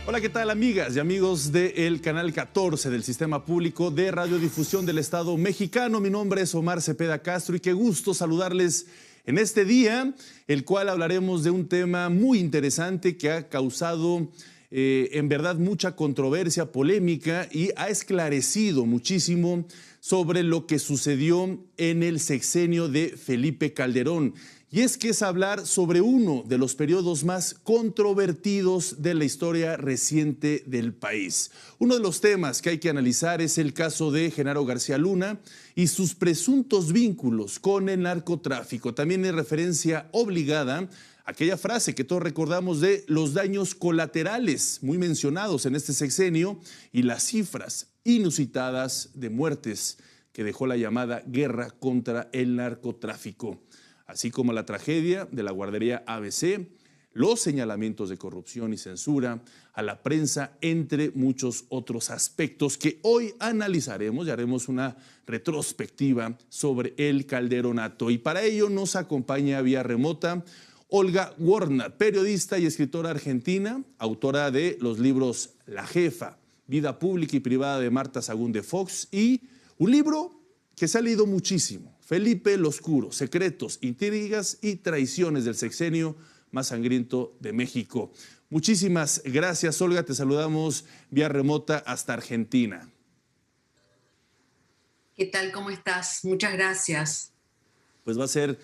Hola, ¿qué tal, amigas y amigos del Canal 14 del Sistema Público de Radiodifusión del Estado Mexicano? Mi nombre es Omar Cepeda Castro y qué gusto saludarles en este día, el cual hablaremos de un tema muy interesante que ha causado en verdad mucha controversia, polémica, y ha esclarecido muchísimo sobre lo que sucedió en el sexenio de Felipe Calderón. Y es que es hablar sobre uno de los periodos más controvertidos de la historia reciente del país. Uno de los temas que hay que analizar es el caso de Genaro García Luna y sus presuntos vínculos con el narcotráfico. También es referencia obligada a aquella frase que todos recordamos de los daños colaterales, muy mencionados en este sexenio, y las cifras inusitadas de muertes que dejó la llamada guerra contra el narcotráfico, así como la tragedia de la guardería ABC, los señalamientos de corrupción y censura a la prensa, entre muchos otros aspectos que hoy analizaremos y haremos una retrospectiva sobre el Calderonato. Y para ello nos acompaña vía remota Olga Warnat, periodista y escritora argentina, autora de los libros La Jefa, Vida Pública y Privada de Marta Sagún de Fox, y un libro que se ha leído muchísimo, Felipe el Oscuro, secretos, intrigas y traiciones del sexenio más sangriento de México. Muchísimas gracias, Olga. Te saludamos vía remota hasta Argentina. ¿Qué tal? ¿Cómo estás? Muchas gracias. Pues va a ser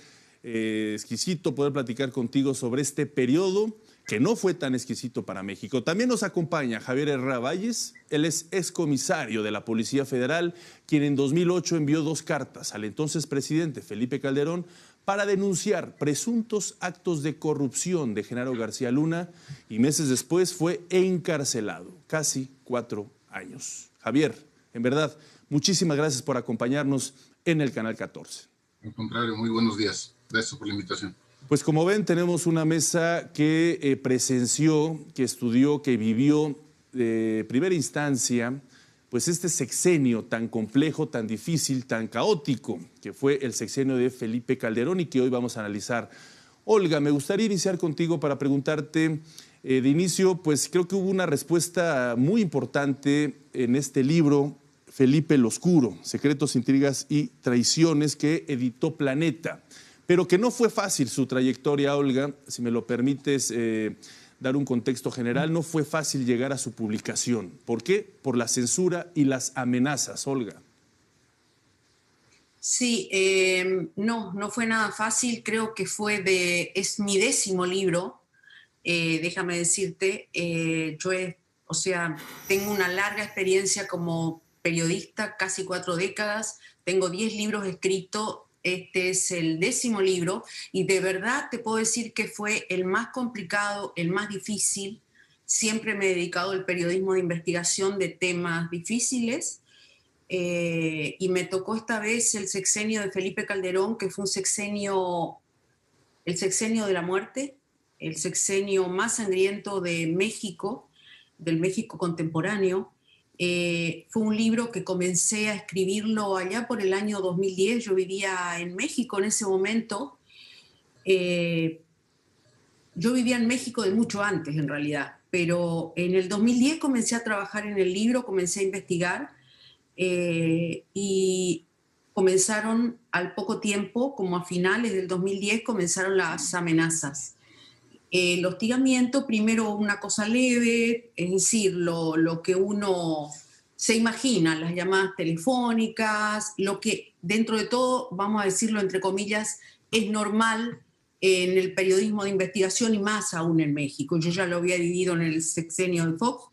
exquisito poder platicar contigo sobre este periodo que no fue tan exquisito para México. También nos acompaña Javier Herrera Valles. Él es excomisario de la Policía Federal, quien en 2008 envió 2 cartas al entonces presidente Felipe Calderón para denunciar presuntos actos de corrupción de Genaro García Luna, y meses después fue encarcelado, casi 4 años. Javier, en verdad, muchísimas gracias por acompañarnos en el Canal 14. Al contrario, muy buenos días. Gracias por la invitación. Pues como ven, tenemos una mesa que presenció, que estudió, que vivió de primera instancia, pues este sexenio tan complejo, tan difícil, tan caótico, que fue el sexenio de Felipe Calderón y que hoy vamos a analizar. Olga, me gustaría iniciar contigo para preguntarte, de inicio, pues creo que hubo una respuesta muy importante en este libro, Felipe el Oscuro, Secretos, Intrigas y Traiciones, que editó Planeta. Pero que no fue fácil su trayectoria, Olga, si me lo permites dar un contexto general, no fue fácil llegar a su publicación. ¿Por qué? Por la censura y las amenazas, Olga. Sí, no fue nada fácil. Creo que es mi 10º libro, déjame decirte. Tengo una larga experiencia como periodista, casi 4 décadas, tengo 10 libros escritos. Este es el 10º libro y de verdad te puedo decir que fue el más complicado, el más difícil. Siempre me he dedicado al periodismo de investigación de temas difíciles y me tocó esta vez el sexenio de Felipe Calderón, que fue el sexenio de la muerte, el sexenio más sangriento de México, del México contemporáneo. Fue un libro que comencé a escribirlo allá por el año 2010. Yo vivía en México en ese momento. Yo vivía en México de mucho antes, en realidad, pero en el 2010 comencé a trabajar en el libro, comencé a investigar y comenzaron al poco tiempo, como a finales del 2010, comenzaron las amenazas. El hostigamiento, primero una cosa leve, es decir, lo que uno se imagina, las llamadas telefónicas, lo que dentro de todo, vamos a decirlo entre comillas, es normal en el periodismo de investigación y más aún en México. Yo ya lo había vivido en el sexenio de Fox,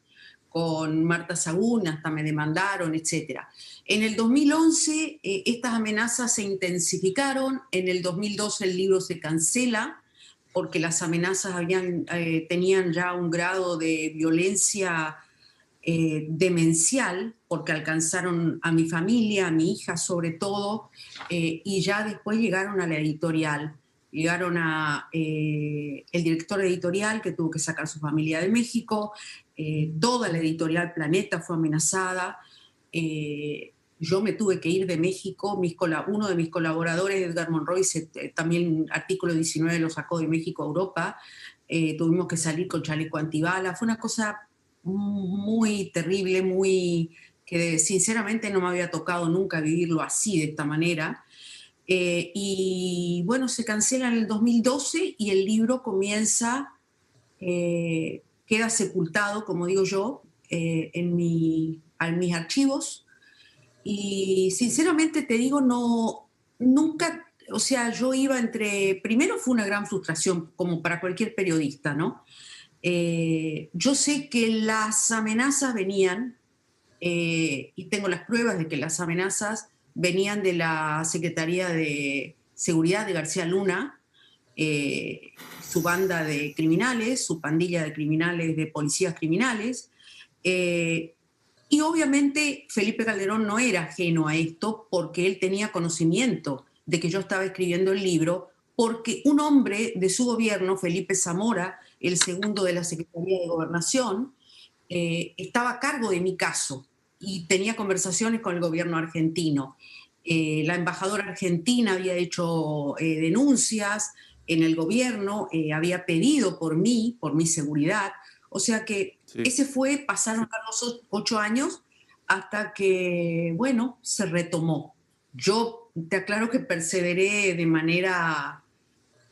con Marta Sagún, hasta me demandaron, etc. En el 2011 estas amenazas se intensificaron, en el 2012 el libro se cancela, porque las amenazas tenían ya un grado de violencia demencial, porque alcanzaron a mi familia, a mi hija sobre todo, y ya después llegaron a la editorial. Llegaron a el director editorial, que tuvo que sacar su familia de México, toda la editorial Planeta fue amenazada. Yo me tuve que ir de México, uno de mis colaboradores, Edgar Monroy, también artículo 19 lo sacó de México a Europa, tuvimos que salir con chaleco antibala, fue una cosa muy terrible, muy que sinceramente no me había tocado nunca vivirlo así, de esta manera. Y bueno, se cancela en el 2012 y el libro comienza, queda sepultado, como digo yo, en mis archivos. Y sinceramente te digo, no, nunca, o sea, yo iba primero fue una gran frustración, como para cualquier periodista, ¿no? Yo sé que las amenazas venían, y tengo las pruebas de que las amenazas venían de la Secretaría de Seguridad de García Luna, su banda de criminales, su pandilla de criminales, de policías criminales. eh, y obviamente Felipe Calderón no era ajeno a esto porque él tenía conocimiento de que yo estaba escribiendo el libro, porque un hombre de su gobierno, Felipe Zamora, el segundo de la Secretaría de Gobernación, estaba a cargo de mi caso y tenía conversaciones con el gobierno argentino. La embajadora argentina había hecho denuncias en el gobierno, había pedido por mí, por mi seguridad. O sea que Sí. ese fue, pasaron los 8 años hasta que, bueno, se retomó. Yo te aclaro que perseveré de manera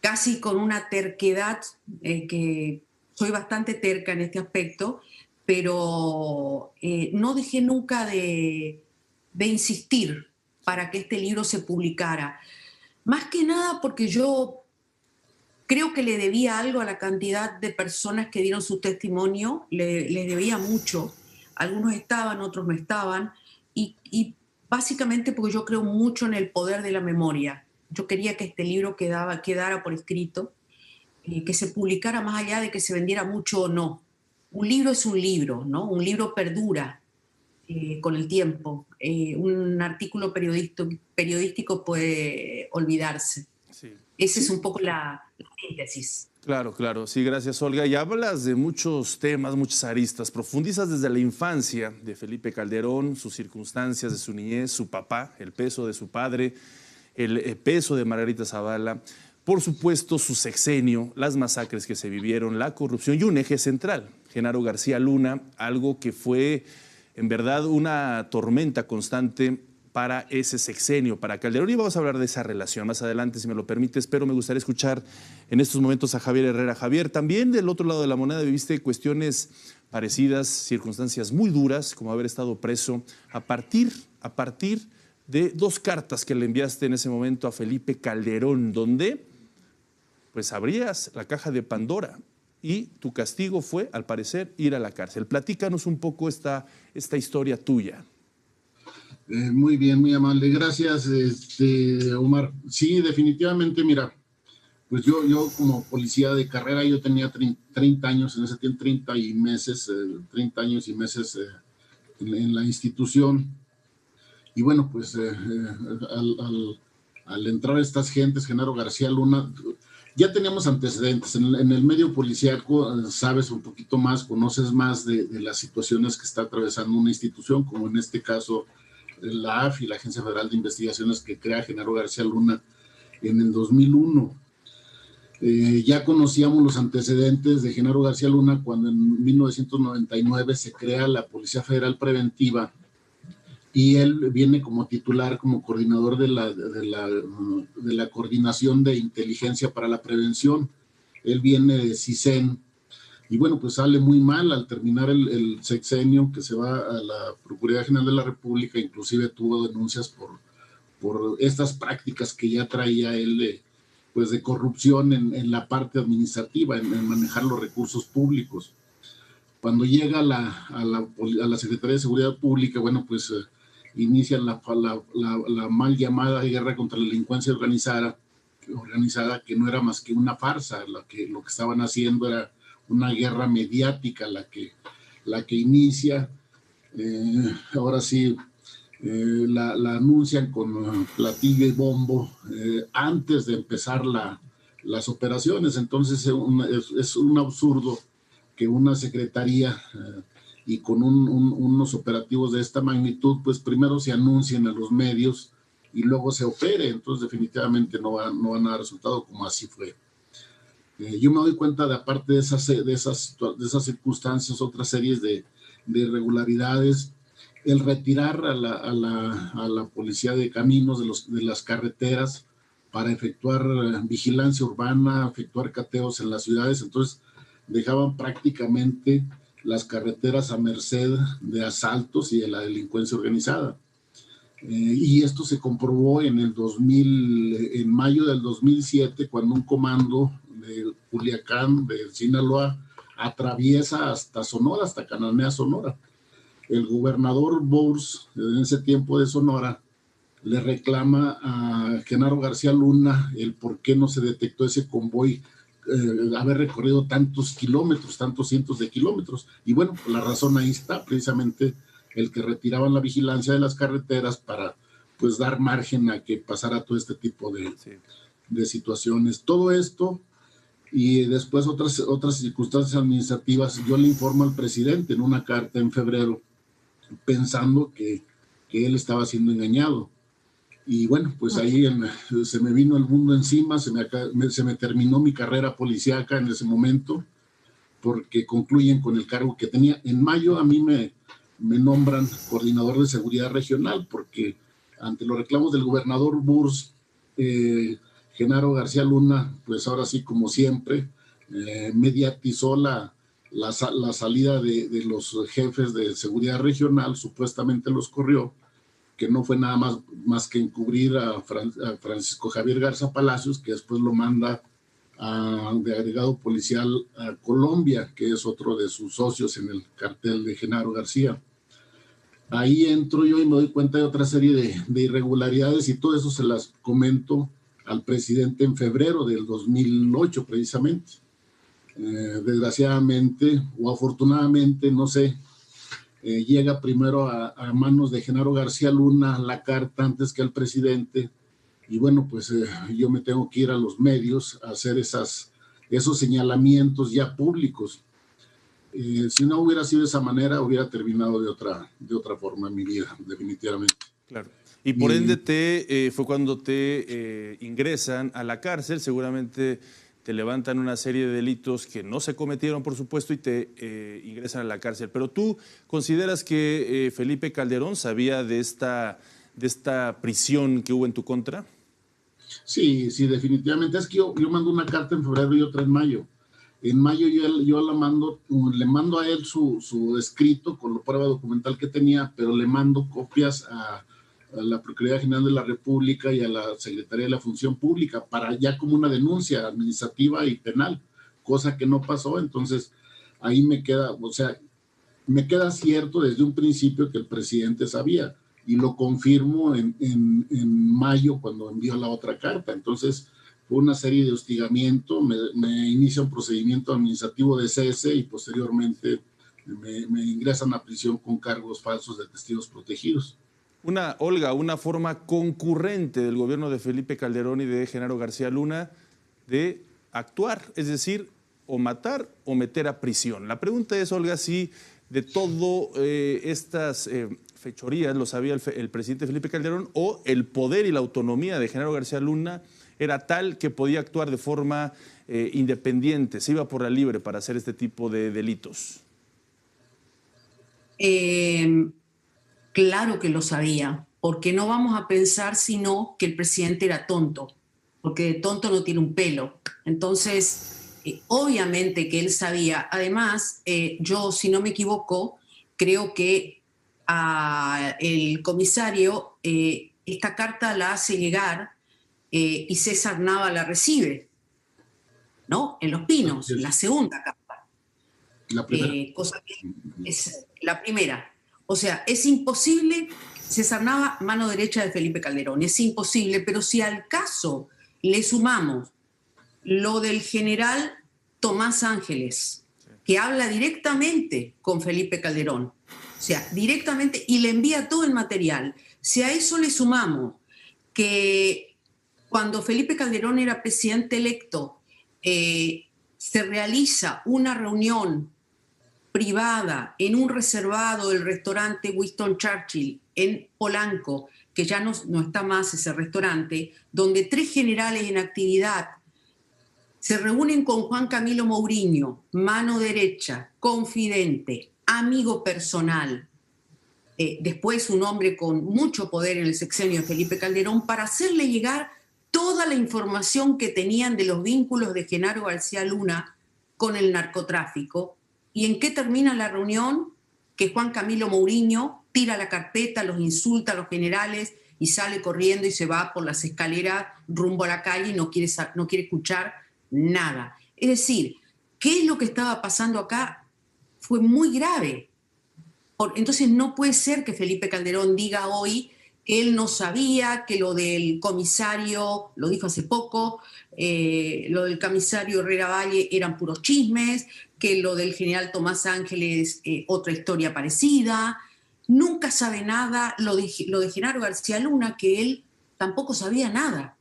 casi con una terquedad, que soy bastante terca en este aspecto, pero no dejé nunca de insistir para que este libro se publicara. Más que nada porque yo creo que le debía algo a la cantidad de personas que dieron su testimonio, les debía mucho. Algunos estaban, otros no estaban, y básicamente porque yo creo mucho en el poder de la memoria. Yo quería que este libro quedara por escrito, que se publicara más allá de que se vendiera mucho o no. Un libro es un libro, ¿no? Un libro perdura con el tiempo. Un artículo periodístico puede olvidarse. Sí. Esa es Sí. un poco la síntesis. Claro, claro. Sí, gracias, Olga. Y hablas de muchos temas, muchas aristas. Profundizas desde la infancia de Felipe Calderón, sus circunstancias de su niñez, su papá, el peso de su padre, el peso de Margarita Zavala, por supuesto su sexenio, las masacres que se vivieron, la corrupción y un eje central, Genaro García Luna, algo que fue en verdad una tormenta constante para ese sexenio, para Calderón. Y vamos a hablar de esa relación más adelante, si me lo permites, pero me gustaría escuchar en estos momentos a Javier Herrera. Javier, también del otro lado de la moneda viviste cuestiones parecidas, circunstancias muy duras, como haber estado preso a partir de 2 cartas que le enviaste en ese momento a Felipe Calderón, donde pues abrías la caja de Pandora y tu castigo fue, al parecer, ir a la cárcel. Platícanos un poco esta historia tuya. Muy bien, muy amable. Gracias, Omar. Sí, definitivamente, mira, pues yo como policía de carrera, yo tenía 30 años, en ese tiempo 30 años y meses en la institución. Y bueno, pues al entrar estas gentes, Genaro García Luna, ya teníamos antecedentes. En el medio policíaco sabes un poquito más, conoces más de las situaciones que está atravesando una institución, como en este caso la AFI, la Agencia Federal de Investigaciones, que crea Genaro García Luna en el 2001. Ya conocíamos los antecedentes de Genaro García Luna cuando en 1999 se crea la Policía Federal Preventiva y él viene como titular, como coordinador de la Coordinación de Inteligencia para la Prevención. Él viene de CISEN y bueno, pues sale muy mal al terminar el sexenio, que se va a la Procuraduría General de la República. Inclusive tuvo denuncias por estas prácticas que ya traía él pues de corrupción en la parte administrativa, en manejar los recursos públicos. Cuando llega a la Secretaría de Seguridad Pública, bueno, pues inicia la mal llamada guerra contra la delincuencia organizada, que no era más que una farsa. Lo que estaban haciendo era una guerra mediática la que inicia. Ahora sí, la anuncian con platillo y bombo antes de empezar las operaciones. Entonces es un absurdo que una secretaría y con unos operativos de esta magnitud, pues primero se anuncien a los medios y luego se opere. Entonces definitivamente no van a dar resultado, como así fue. Yo me doy cuenta de, aparte de esas circunstancias, otras series de irregularidades, el retirar a la policía de caminos de las carreteras para efectuar vigilancia urbana, efectuar cateos en las ciudades. Entonces dejaban prácticamente las carreteras a merced de asaltos y de la delincuencia organizada. Y esto se comprobó en mayo del 2007, cuando un comando de Culiacán, de Sinaloa, atraviesa hasta Sonora, hasta Cananea, Sonora. El gobernador Bours, en ese tiempo de Sonora, le reclama a Genaro García Luna el por qué no se detectó ese convoy, haber recorrido tantos kilómetros, tantos cientos de kilómetros. Y bueno, la razón ahí está, precisamente el que retiraban la vigilancia de las carreteras para pues dar margen a que pasara todo este tipo de situaciones. Todo esto y después otras circunstancias administrativas, yo le informo al presidente en una carta en febrero, pensando que él estaba siendo engañado. Y bueno, pues ahí se me vino el mundo encima, se me terminó mi carrera policíaca en ese momento, porque concluyen con el cargo que tenía. En mayo a mí me nombran coordinador de seguridad regional, porque ante los reclamos del gobernador Bours, Genaro García Luna, pues ahora sí, como siempre, mediatizó la salida de los jefes de seguridad regional, supuestamente los corrió, que no fue nada más que encubrir a Francisco Javier Garza Palacios, que después lo manda de agregado policial a Colombia, que es otro de sus socios en el cartel de Genaro García. Ahí entro yo y me doy cuenta de otra serie de irregularidades, y todo eso se las comento al presidente en febrero del 2008, precisamente. Desgraciadamente o afortunadamente, no sé, llega primero a manos de Genaro García Luna la carta antes que al presidente, y bueno, pues yo me tengo que ir a los medios a hacer esos señalamientos ya públicos. Si no hubiera sido de esa manera, hubiera terminado de otra forma mi vida, definitivamente. Claro. Y por ende fue cuando te ingresan a la cárcel, seguramente te levantan una serie de delitos que no se cometieron, por supuesto, y te ingresan a la cárcel. Pero ¿tú consideras que Felipe Calderón sabía de esta prisión que hubo en tu contra? Sí, definitivamente. Es que yo mando una carta en febrero y otra en mayo. En mayo yo le mando a él su escrito con la prueba documental que tenía, pero le mando copias a la Procuraduría General de la República y a la Secretaría de la Función Pública para ya como una denuncia administrativa y penal, cosa que no pasó. Entonces ahí me queda cierto desde un principio que el presidente sabía, y lo confirmo en mayo cuando envió la otra carta. Entonces fue una serie de hostigamiento, me inicia un procedimiento administrativo de cese y posteriormente me ingresan a prisión con cargos falsos de testigos protegidos. Una forma concurrente del gobierno de Felipe Calderón y de Genaro García Luna de actuar, es decir, o matar o meter a prisión. La pregunta es, Olga, si de todo estas fechorías lo sabía el presidente Felipe Calderón, o el poder y la autonomía de Genaro García Luna era tal que podía actuar de forma independiente, se iba por la libre para hacer este tipo de delitos. Claro que lo sabía, porque no vamos a pensar sino que el presidente era tonto, porque de tonto no tiene un pelo. Entonces, obviamente que él sabía. Además, yo, si no me equivoco, creo que el comisario esta carta la hace llegar y César Nava la recibe, ¿no? En Los Pinos, sí. La segunda carta. La primera. Cosa que es la primera. O sea, es imposible, César Nava, mano derecha de Felipe Calderón, es imposible, pero si al caso le sumamos lo del general Tomás Ángeles, que habla directamente con Felipe Calderón, o sea, directamente, y le envía todo el material, si a eso le sumamos que cuando Felipe Calderón era presidente electo, se realiza una reunión privada en un reservado del restaurante Winston Churchill en Polanco, que ya no está más ese restaurante, donde 3 generales en actividad Se reúnen con Juan Camilo Mourinho, mano derecha, confidente, amigo personal, después un hombre con mucho poder en el sexenio de Felipe Calderón, para hacerle llegar toda la información que tenían de los vínculos de Genaro García Luna con el narcotráfico. ¿Y en qué termina la reunión? Que Juan Camilo Mourinho tira la carpeta, los insulta a los generales y sale corriendo y se va por las escaleras rumbo a la calle y no quiere escuchar nada. Es decir, ¿qué es lo que estaba pasando acá? Fue muy grave. Entonces no puede ser que Felipe Calderón diga hoy que él no sabía, que lo del comisario, lo dijo hace poco, lo del comisario Herrera Valle eran puros chismes, que lo del general Tomás Ángeles, otra historia parecida. Nunca sabe nada. Lo de Genaro García Luna, que él tampoco sabía nada.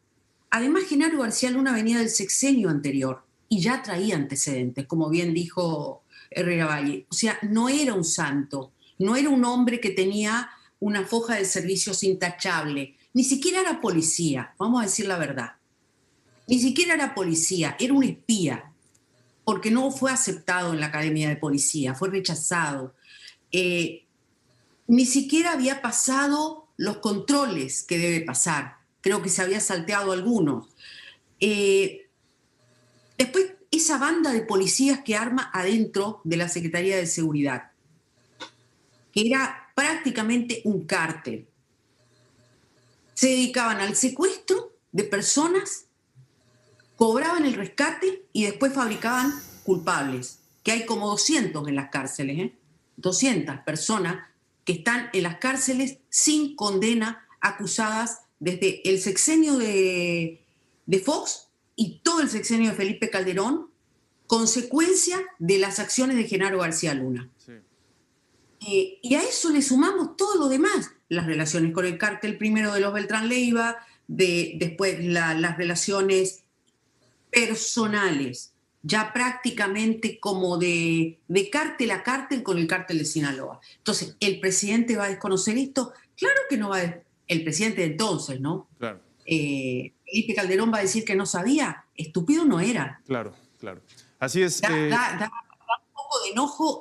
Además, Genaro García Luna venía del sexenio anterior y ya traía antecedentes, como bien dijo Herrera Valle. O sea, no era un santo, no era un hombre que tenía una foja de servicios intachable, ni siquiera era policía, vamos a decir la verdad. Ni siquiera era policía, era un espía, porque no fue aceptado en la Academia de Policía, fue rechazado. Ni siquiera había pasado los controles que debe pasar. Creo que se había salteado algunos. Después, esa banda de policías que arma adentro de la Secretaría de Seguridad, que era prácticamente un cártel. Se dedicaban al secuestro de personas, cobraban el rescate y después fabricaban culpables, que hay como 200 en las cárceles, 200 personas que están en las cárceles sin condena, acusadas desde el sexenio de Fox y todo el sexenio de Felipe Calderón, consecuencia de las acciones de Genaro García Luna. Sí. Y a eso le sumamos todo lo demás, las relaciones con el cártel primero de los Beltrán Leiva, después las relaciones personales, ya prácticamente como de cártel a cártel con el cártel de Sinaloa. Entonces, ¿el presidente va a desconocer esto? Claro que no va a el presidente de entonces, ¿no? Claro. Felipe Calderón va a decir que no sabía. Estúpido no era. Claro, claro. Así es. Da un poco de enojo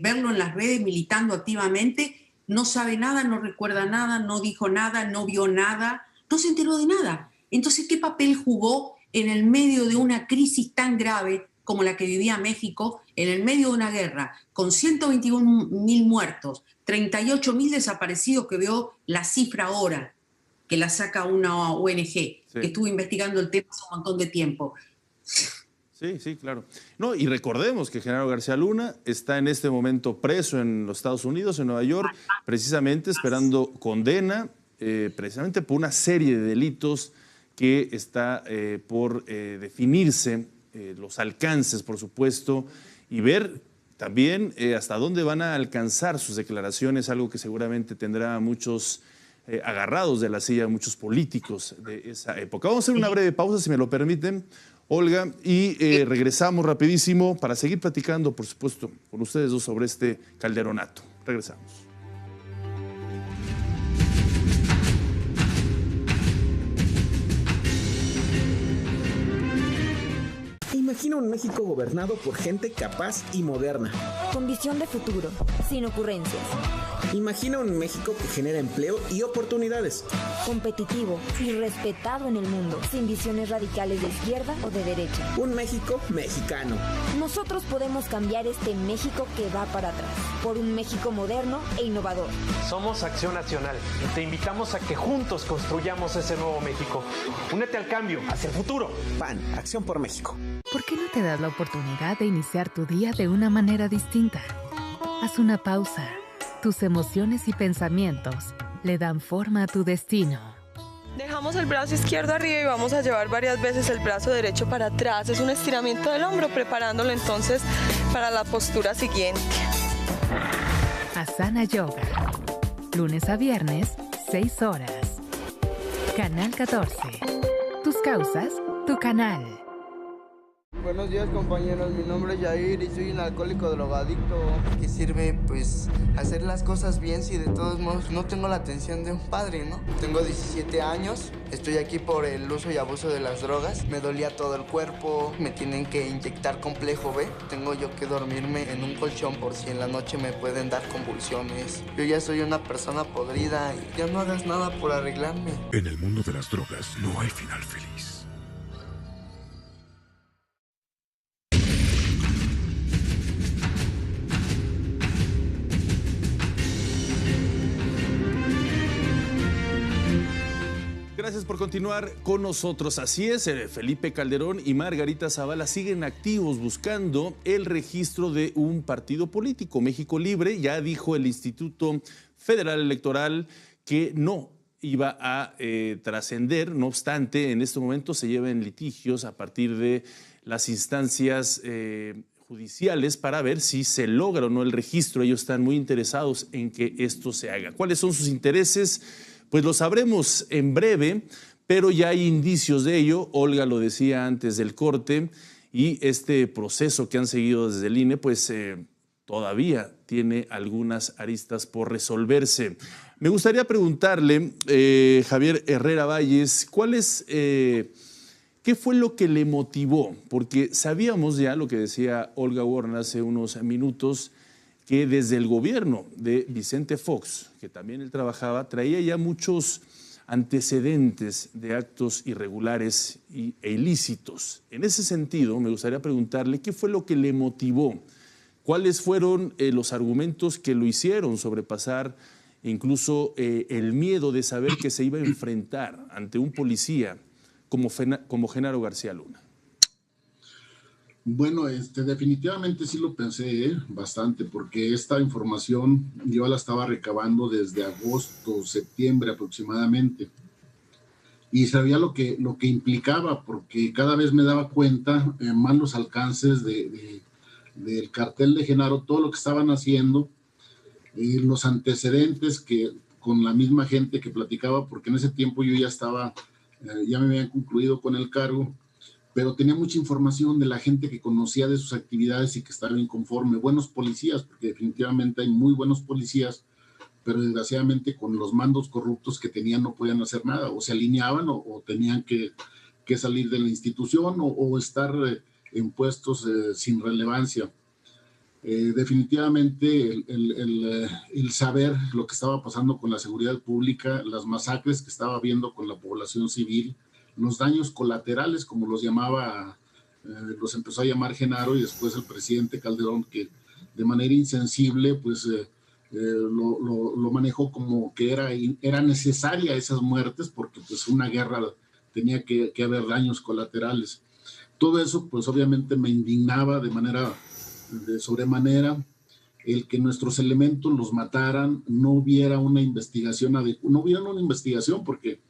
verlo en las redes militando activamente. No sabe nada, no recuerda nada, no dijo nada, no vio nada, no se enteró de nada. Entonces, ¿qué papel jugó en el medio de una crisis tan grave como la que vivía México, en el medio de una guerra, con 121.000 muertos, 38.000 desaparecidos, que veo la cifra ahora, que la saca una ONG, sí, que estuvo investigando el tema hace un montón de tiempo? Sí, sí, claro. No, y recordemos que Genaro García Luna está en este momento preso en los Estados Unidos, en Nueva York, precisamente esperando condena, precisamente por una serie de delitos que está por definirse, los alcances, por supuesto, y ver también hasta dónde van a alcanzar sus declaraciones, algo que seguramente tendrá a muchos agarrados de la silla, muchos políticos de esa época. Vamos a hacer una breve pausa, si me lo permiten, Olga, y regresamos rapidísimo para seguir platicando, por supuesto, con ustedes dos sobre este calderonato. Regresamos. Imagina un México gobernado por gente capaz y moderna. Con visión de futuro, sin ocurrencias. Imagina un México que genera empleo y oportunidades. Competitivo y respetado en el mundo, sin visiones radicales de izquierda o de derecha. Un México mexicano. Nosotros podemos cambiar este México que va para atrás, por un México moderno e innovador. Somos Acción Nacional y te invitamos a que juntos construyamos ese nuevo México. Únete al cambio, hacia el futuro. PAN, Acción por México. ¿Por qué no te das la oportunidad de iniciar tu día de una manera distinta? Haz una pausa. Tus emociones y pensamientos le dan forma a tu destino. Dejamos el brazo izquierdo arriba y vamos a llevar varias veces el brazo derecho para atrás. Es un estiramiento del hombro, preparándolo entonces para la postura siguiente. Asana Yoga. Lunes a viernes, 6 horas. Canal 14. Tus causas, tu canal. Buenos días, compañeros, mi nombre es Yair y soy un alcohólico drogadicto. ¿Qué sirve, pues, hacer las cosas bien si de todos modos no tengo la atención de un padre, no? Tengo 17 años, estoy aquí por el uso y abuso de las drogas. Me dolía todo el cuerpo, me tienen que inyectar complejo B. Tengo yo que dormirme en un colchón por si en la noche me pueden dar convulsiones. Yo ya soy una persona podrida y ya no hagas nada por arreglarme. En el mundo de las drogas no hay final feliz. Gracias por continuar con nosotros. Así es, Felipe Calderón y Margarita Zavala siguen activos buscando el registro de un partido político. México Libre, ya dijo el Instituto Federal Electoral que no iba a trascender. No obstante, en este momento se llevan litigios a partir de las instancias judiciales para ver si se logra o no el registro. Ellos están muy interesados en que esto se haga. ¿Cuáles son sus intereses? Pues lo sabremos en breve, pero ya hay indicios de ello. Olga lo decía antes del corte, y este proceso que han seguido desde el INE, pues todavía tiene algunas aristas por resolverse. Me gustaría preguntarle, Javier Herrera Valles, ¿qué fue lo que le motivó? Porque sabíamos ya lo que decía Olga Warren hace unos minutos, que desde el gobierno de Vicente Fox, que también él trabajaba, traía ya muchos antecedentes de actos irregulares e ilícitos. En ese sentido, me gustaría preguntarle qué fue lo que le motivó, cuáles fueron los argumentos que lo hicieron sobrepasar incluso el miedo de saber que se iba a enfrentar ante un policía como Genaro García Luna. Bueno, definitivamente sí lo pensé bastante, porque esta información yo la estaba recabando desde agosto, septiembre aproximadamente, y sabía lo que implicaba, porque cada vez me daba cuenta más los alcances del cartel de Genaro, todo lo que estaban haciendo, los antecedentes que con la misma gente que platicaba, porque en ese tiempo yo ya me habían concluido con el cargo, pero tenía mucha información de la gente que conocía de sus actividades y que estaba inconforme. Buenos policías, porque definitivamente hay muy buenos policías, pero desgraciadamente con los mandos corruptos que tenían no podían hacer nada, o se alineaban o tenían que salir de la institución o estar en puestos sin relevancia. Definitivamente el saber lo que estaba pasando con la seguridad pública, las masacres que estaba habiendo con la población civil, los daños colaterales, como los llamaba, los empezó a llamar Genaro, y después el presidente Calderón, que de manera insensible pues lo manejó como que era necesaria esas muertes, porque pues una guerra tenía que haber daños colaterales. Todo eso pues obviamente me indignaba de sobremanera, el que nuestros elementos los mataran, no hubiera una investigación porque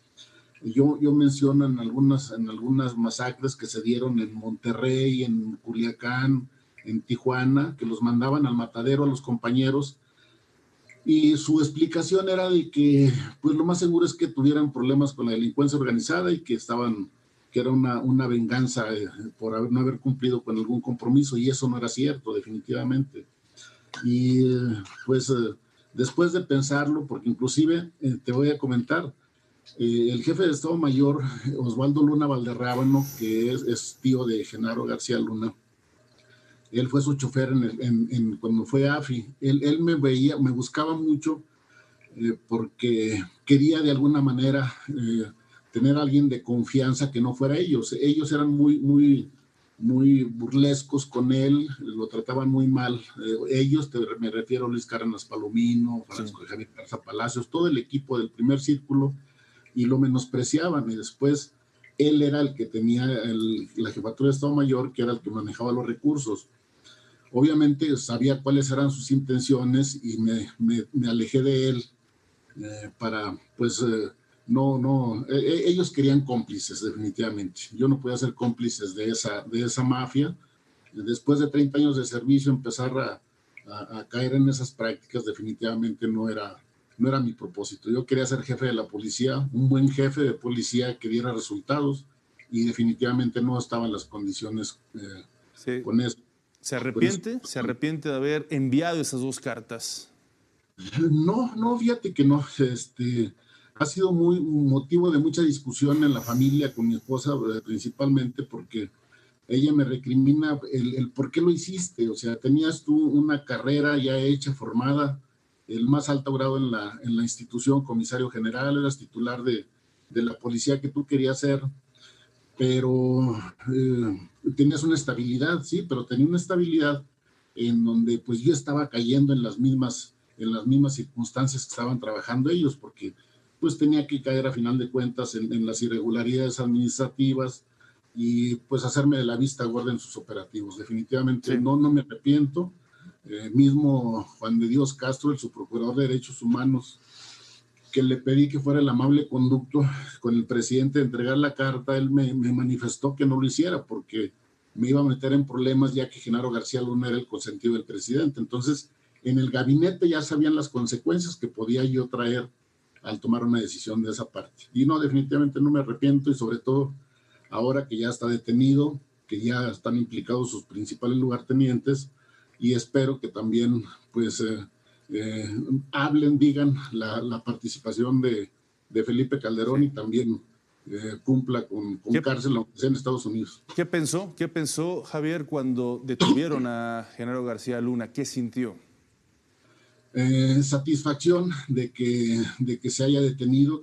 yo menciono en algunas masacres que se dieron en Monterrey, en Culiacán, en Tijuana, que los mandaban al matadero a los compañeros, y su explicación era de que pues lo más seguro es que tuvieran problemas con la delincuencia organizada y que era una venganza por no haber cumplido con algún compromiso, y eso no era cierto, definitivamente. Y pues después de pensarlo, porque inclusive te voy a comentar, el jefe de Estado Mayor, Osvaldo Luna Valderrábano, que es tío de Genaro García Luna, él fue su chofer cuando fue AFI. Él me buscaba mucho porque quería de alguna manera tener a alguien de confianza que no fuera ellos. Ellos eran muy burlescos con él, lo trataban muy mal. Me refiero a Luis Cárdenas Palomino, Francisco Javier Garza Palacios, todo el equipo del primer círculo, y lo menospreciaban. Y después él era el que tenía la jefatura de Estado Mayor, que era el que manejaba los recursos. Obviamente sabía cuáles eran sus intenciones y me alejé de él para, pues, ellos querían cómplices, definitivamente. Yo no podía ser cómplices de esa mafia. Después de 30 años de servicio, empezar a caer en esas prácticas definitivamente no era mi propósito. Yo quería ser jefe de la policía, un buen jefe de policía que diera resultados, y definitivamente no estaban las condiciones con eso. ¿Se arrepiente de haber enviado esas 2 cartas? No, fíjate que no. Ha sido muy motivo de mucha discusión en la familia con mi esposa, principalmente porque ella me recrimina el por qué lo hiciste. O sea, tenías tú una carrera ya hecha, formada, el más alto grado en la institución, comisario general, eras titular de la policía que tú querías ser, pero tenías una estabilidad, sí, pero tenía una estabilidad en donde pues yo estaba cayendo en las mismas circunstancias que estaban trabajando ellos, porque pues tenía que caer a final de cuentas en las irregularidades administrativas y pues hacerme de la vista gorda en sus operativos. Definitivamente no me arrepiento. Mismo Juan de Dios Castro, el subprocurador de Derechos Humanos, que le pedí que fuera el amable conducto con el presidente de entregar la carta, él me manifestó que no lo hiciera porque me iba a meter en problemas, ya que Genaro García Luna era el consentido del presidente. Entonces, en el gabinete ya sabían las consecuencias que podía yo traer al tomar una decisión de esa parte. Y no, definitivamente no me arrepiento, y sobre todo ahora que ya está detenido, que ya están implicados sus principales lugartenientes, y espero que también pues hablen, digan la participación de Felipe Calderón, y también cumpla con cárcel, aunque sea en Estados Unidos. ¿Qué pensó Javier cuando detuvieron a Genaro García Luna? ¿Qué sintió? Satisfacción de que se haya detenido,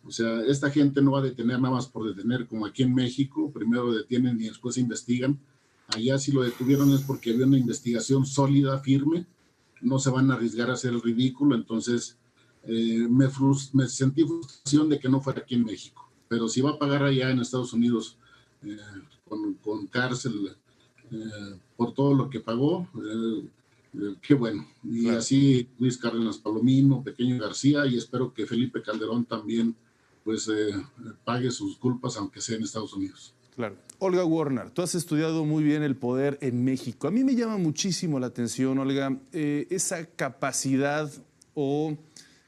o sea, esta gente no va a detener nada más por detener, como aquí en México, primero detienen y después investigan. Allá si lo detuvieron es porque había una investigación sólida, firme, no se van a arriesgar a hacer el ridículo. Entonces me sentí frustración de que no fuera aquí en México, pero si va a pagar allá en Estados Unidos con cárcel por todo lo que pagó, qué bueno. Y así Luis Cárdenas Palomino, Pequeño García, y espero que Felipe Calderón también pues pague sus culpas, aunque sea en Estados Unidos. Claro. Olga Warner, tú has estudiado muy bien el poder en México. A mí me llama muchísimo la atención, Olga, esa capacidad, o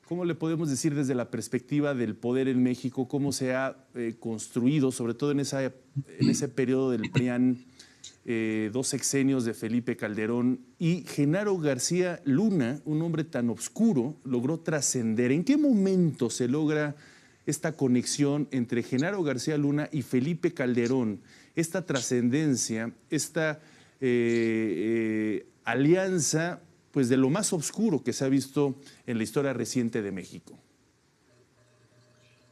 ¿cómo le podemos decir desde la perspectiva del poder en México, cómo se ha construido, sobre todo en ese periodo del PRIAN, 2 sexenios de Felipe Calderón, y Genaro García Luna, un hombre tan oscuro, logró trascender? ¿En qué momento se logra esta conexión entre Genaro García Luna y Felipe Calderón, esta trascendencia, esta alianza, pues de lo más oscuro que se ha visto en la historia reciente de México?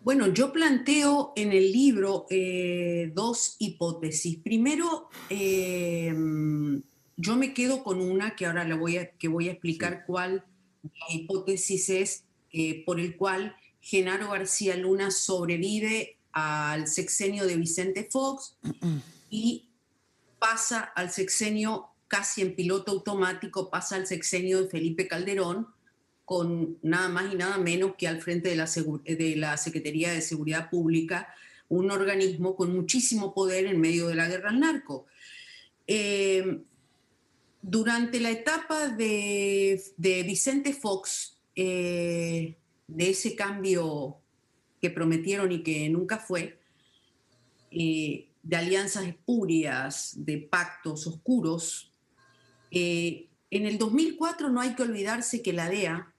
Bueno, yo planteo en el libro 2 hipótesis. Primero, yo me quedo con una que ahora voy a explicar cuál hipótesis es, por el cual Genaro García Luna sobrevive al sexenio de Vicente Fox y pasa al sexenio casi en piloto automático, pasa al sexenio de Felipe Calderón, con nada más y nada menos que al frente de la Secretaría de Seguridad Pública, un organismo con muchísimo poder en medio de la guerra al narco. Durante la etapa de Vicente Fox, de ese cambio que prometieron y que nunca fue, de alianzas espurias, de pactos oscuros, en el 2004 no hay que olvidarse que la DEA,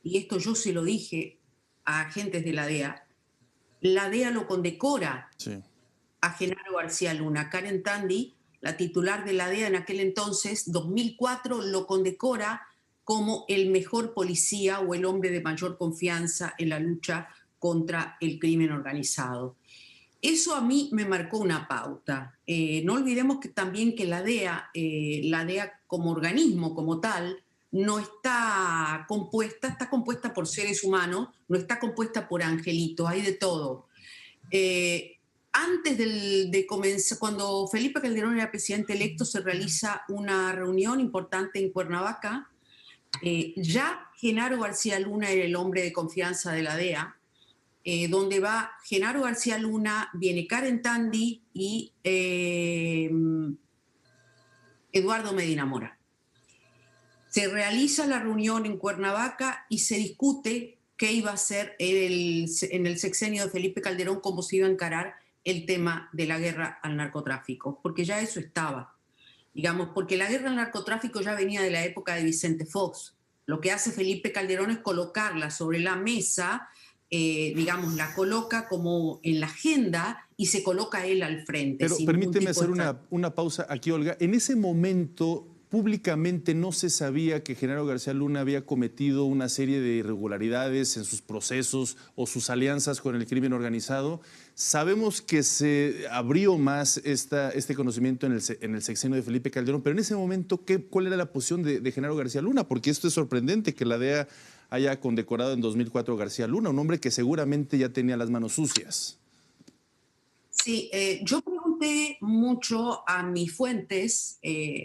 y esto yo se lo dije a agentes de la DEA lo condecora a Genaro García Luna. Karen Tandy, la titular de la DEA en aquel entonces, 2004, lo condecora como el mejor policía o el hombre de mayor confianza en la lucha contra el crimen organizado. Eso a mí me marcó una pauta. No olvidemos que también que la DEA como organismo, como tal, no está compuesta, está compuesta por seres humanos, no está compuesta por angelitos, hay de todo. Antes de comenzar, cuando Felipe Calderón era presidente electo, se realiza una reunión importante en Cuernavaca. Ya Genaro García Luna era el hombre de confianza de la DEA, donde va Genaro García Luna, viene Karen Tandy y Eduardo Medina Mora. Se realiza la reunión en Cuernavaca y se discute qué iba a hacer en el sexenio de Felipe Calderón, cómo se iba a encarar el tema de la guerra al narcotráfico, porque ya eso estaba, digamos, porque la guerra al narcotráfico ya venía de la época de Vicente Fox. Lo que hace Felipe Calderón es colocarla sobre la mesa, digamos, la coloca como en la agenda y se coloca él al frente. Pero permíteme hacer una pausa aquí, Olga. En ese momento, públicamente no se sabía que Genaro García Luna había cometido una serie de irregularidades en sus procesos o sus alianzas con el crimen organizado. Sabemos que se abrió más este conocimiento en el sexenio de Felipe Calderón, pero en ese momento, ¿cuál era la posición de Genaro García Luna? Porque esto es sorprendente que la DEA haya condecorado en 2004 a García Luna, un hombre que seguramente ya tenía las manos sucias. Sí, yo pregunté mucho a mis fuentes,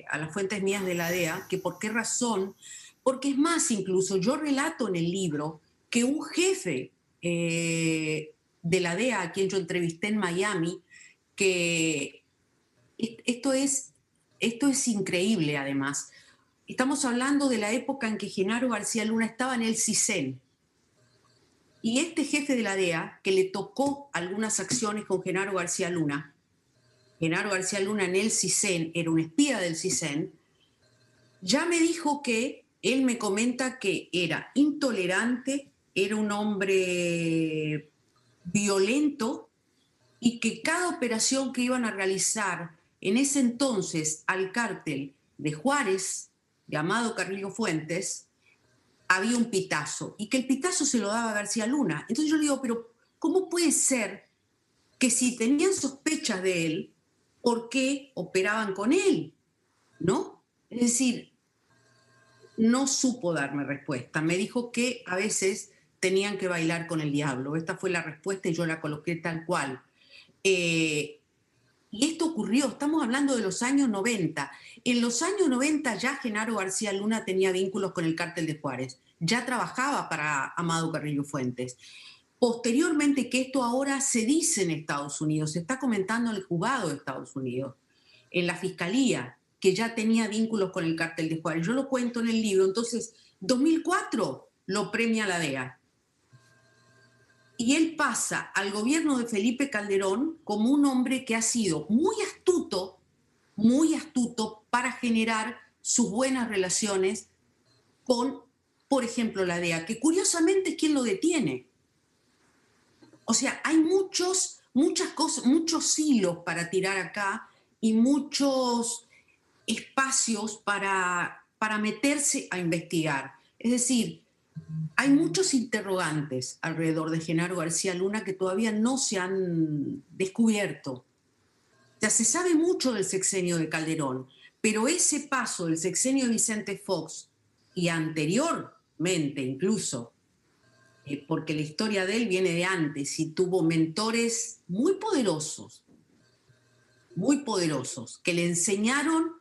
a las fuentes mías de la DEA, que por qué razón, porque es más, incluso yo relato en el libro que un jefe de la DEA, a quien yo entrevisté en Miami, que esto es increíble además. Estamos hablando de la época en que Genaro García Luna estaba en el CISEN. Y este jefe de la DEA, que le tocó algunas acciones con Genaro García Luna en el CISEN, era un espía del CISEN, ya me dijo que, él me comenta que era intolerante, era un hombre violento y que cada operación que iban a realizar en ese entonces al cártel de Juárez, llamado Carrillo Fuentes, había un pitazo, y que el pitazo se lo daba García Luna. Entonces yo le digo, pero ¿cómo puede ser que si tenían sospechas de él, ¿por qué operaban con él? ¿No? Es decir, no supo darme respuesta. Me dijo que a veces tenían que bailar con el diablo. Esta fue la respuesta y yo la coloqué tal cual. Y esto ocurrió, estamos hablando de los años 90. En los años 90 ya Genaro García Luna tenía vínculos con el cártel de Juárez. Ya trabajaba para Amado Carrillo Fuentes. Posteriormente, que esto ahora se dice en Estados Unidos, se está comentando en el juzgado de Estados Unidos, en la fiscalía, que ya tenía vínculos con el cártel de Juárez. Yo lo cuento en el libro. Entonces, 2004 lo premia la DEA. Y él pasa al gobierno de Felipe Calderón como un hombre que ha sido muy astuto para generar sus buenas relaciones con, por ejemplo, la DEA, que curiosamente es quien lo detiene. O sea, hay muchas cosas, muchos hilos para tirar acá y muchos espacios para meterse a investigar. Es decir, hay muchos interrogantes alrededor de Genaro García Luna que todavía no se han descubierto. Ya se sabe mucho del sexenio de Calderón, pero ese paso del sexenio de Vicente Fox y anteriormente incluso, porque la historia de él viene de antes y tuvo mentores muy poderosos, que le enseñaron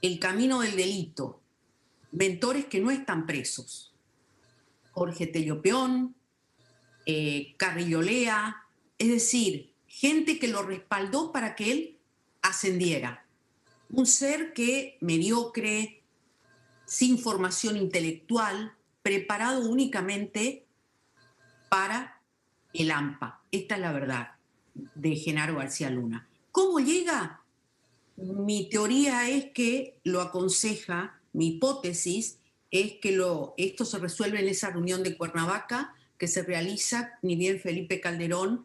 el camino del delito, mentores que no están presos. Jorge Tello Peón, Carrillo Lea, es decir, gente que lo respaldó para que él ascendiera. Un ser que mediocre, sin formación intelectual, preparado únicamente para el AMPA. Esta es la verdad de Genaro García Luna. ¿Cómo llega? Mi teoría es que lo aconseja, mi hipótesis es que esto se resuelve en esa reunión de Cuernavaca que se realiza, ni bien Felipe Calderón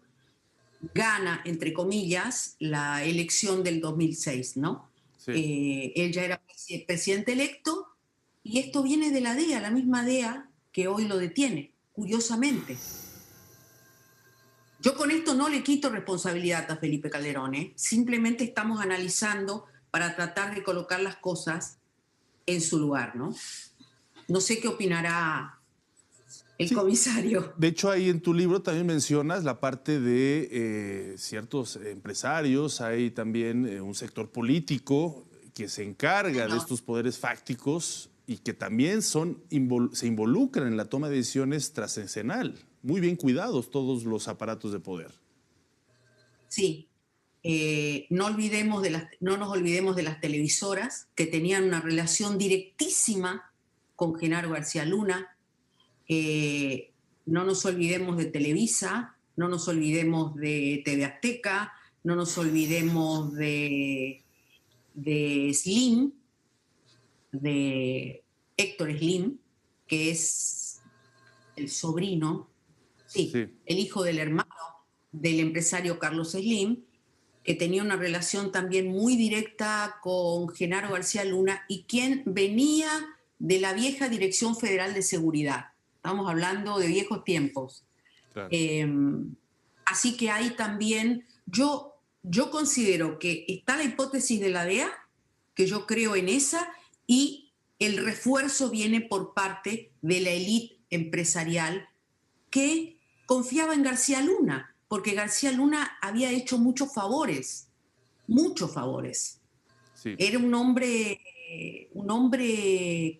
gana, entre comillas, la elección del 2006, ¿no? Sí. Él ya era presidente electo y esto viene de la DEA, la misma DEA que hoy lo detiene, curiosamente. Yo con esto no le quito responsabilidad a Felipe Calderón, simplemente estamos analizando para tratar de colocar las cosas en su lugar, ¿no? No sé qué opinará el comisario. De hecho, ahí en tu libro también mencionas la parte de ciertos empresarios, hay también un sector político que se encarga de estos poderes fácticos y que también se involucran en la toma de decisiones trascendental. Muy bien cuidados todos los aparatos de poder. Sí. No nos olvidemos de las televisoras que tenían una relación directísima con Genaro García Luna. No nos olvidemos de Televisa, no nos olvidemos de TV Azteca, no nos olvidemos de Slim, de Héctor Slim, que es el sobrino, el hijo del hermano del empresario Carlos Slim, que tenía una relación también muy directa con Genaro García Luna y quien venía de la vieja Dirección Federal de Seguridad. Estamos hablando de viejos tiempos. Claro. Así que ahí también yo considero que está la hipótesis de la DEA, que yo creo en esa, y el refuerzo viene por parte de la élite empresarial que confiaba en García Luna, porque García Luna había hecho muchos favores. Sí. Era un hombre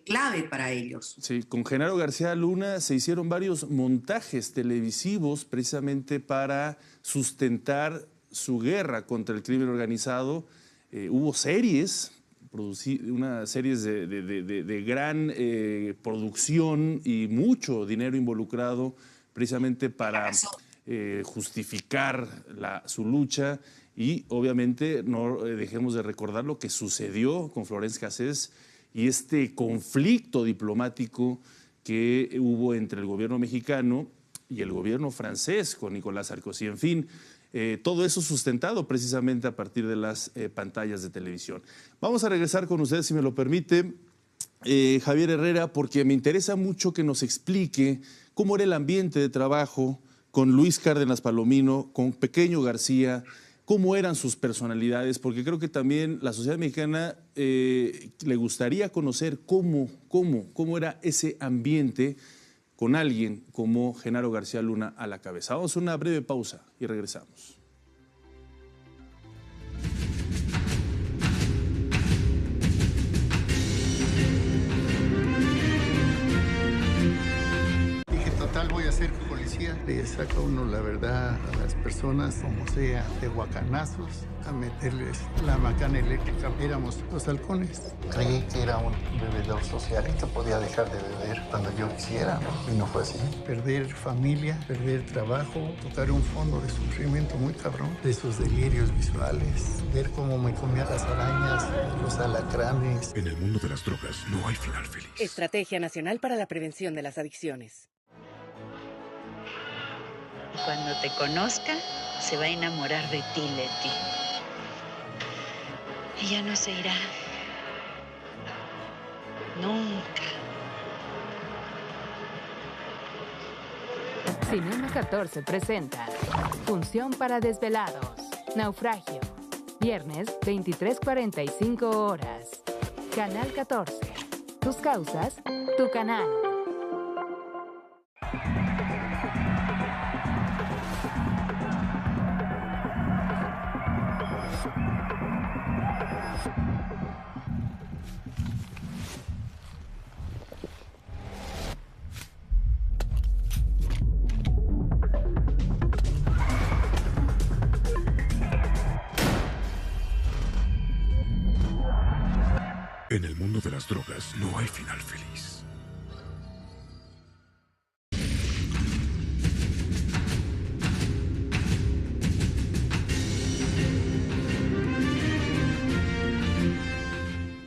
clave para ellos. Sí, con Genaro García Luna se hicieron varios montajes televisivos precisamente para sustentar su guerra contra el crimen organizado. Hubo series, unas series de gran producción y mucho dinero involucrado precisamente para justificar su lucha. Y obviamente no dejemos de recordar lo que sucedió con Florence Cassés y este conflicto diplomático que hubo entre el gobierno mexicano y el gobierno francés con Nicolás Sarkozy. En fin, todo eso sustentado precisamente a partir de las pantallas de televisión. Vamos a regresar con ustedes, si me lo permite, Javier Herrera, porque me interesa mucho que nos explique cómo era el ambiente de trabajo con Luis Cárdenas Palomino, con Pequeño García, cómo eran sus personalidades, porque creo que también la sociedad mexicana le gustaría conocer cómo era ese ambiente con alguien como Genaro García Luna a la cabeza. Vamos a una breve pausa y regresamos. Voy a ser policía, le saca uno la verdad a las personas, como sea, de guacanazos, a meterles la macana eléctrica. Éramos los halcones. Creí que era un bebedor social y que podía dejar de beber cuando yo quisiera, ¿no? Y no fue así. Perder familia, perder trabajo, tocar un fondo de sufrimiento muy cabrón, de esos delirios visuales, ver cómo me comía las arañas, los alacranes. En el mundo de las drogas no hay final feliz. Estrategia Nacional para la Prevención de las Adicciones. Cuando te conozca, se va a enamorar de ti, Leti. Ella no se irá. Nunca. Cinema 14 presenta Función para Desvelados. Naufragio. Viernes, 23:45 horas. Canal 14. Tus causas, tu canal. En el mundo de las drogas no hay final feliz.